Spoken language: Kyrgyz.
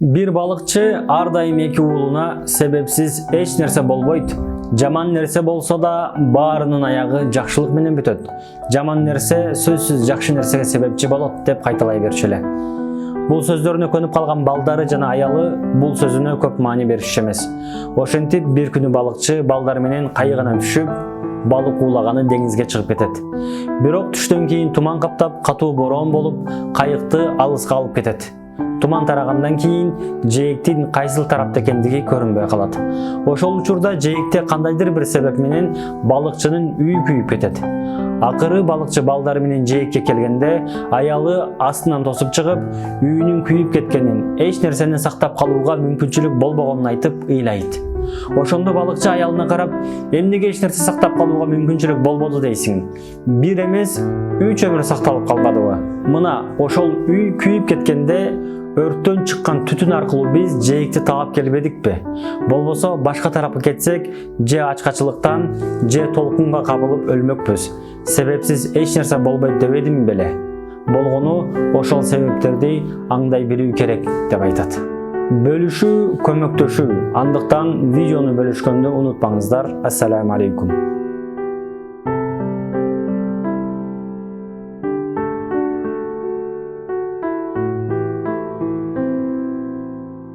Bir balıkçı ар дайым эки уулуна себепсиз эч нерсе болбойт. Жаман нерсе болсо да баарынын аягы жакшылык менен бүтөт. Жаман нерсе сөзсүз жакшы нерсеге себепчи болот деп кайталай берчү эле. Бул сөздөрүнө көнүп калган балдары жана аялы бул сөзүнө көп маани беришчү эмес. Ошентип бир күнү балыкчы балдар менен кайыгына түшүп, балык уулаганы деңизге чыгып кетет. Бирок түштөн кийин туман каптап, катуу бороон болуп, кайыкты алыска алып кетет. Туман тарагандан кийин жээктин кайсыл тарапта экендиги көрүнбөй калат. Ошол учурда жээкте кандайдыр бир себеп менен балыкчынын үйү күйүп кетет. Акыры балыкчы балдары менен жээкке келгенде аялы астынан тосуп чыгып, үйүнүн күйүп кеткенин, эч нерсени сактап калууга мүмкүнчүлүк болбогонун айтып ыйлайт. Ошондо балыкчы аялына карап, эмнеге эч нерсе сактап калууга мүмкүнчүлүк болбоду дейсиң? Бир эмес, 3 өмүр сакталып калбадыбы? Мына ошол үй күйүп кеткенде өрттөн чыккан түтүн аркылуу биз жээкти таап келбедикпи? Болбосо башка тарапка кетсек, же ачкачылыктан, же толкунга кабылып өлмөкпүз. Себепсиз эч нерсе болбойт дебедимби беле? Болгону ошол себептерди аңдай билүү керек деп айтат. Бөлүшүү көмөктөшүү. Андыктан видеону бөлүшкөндү унутпаңыздар. Ассаламу алейкум.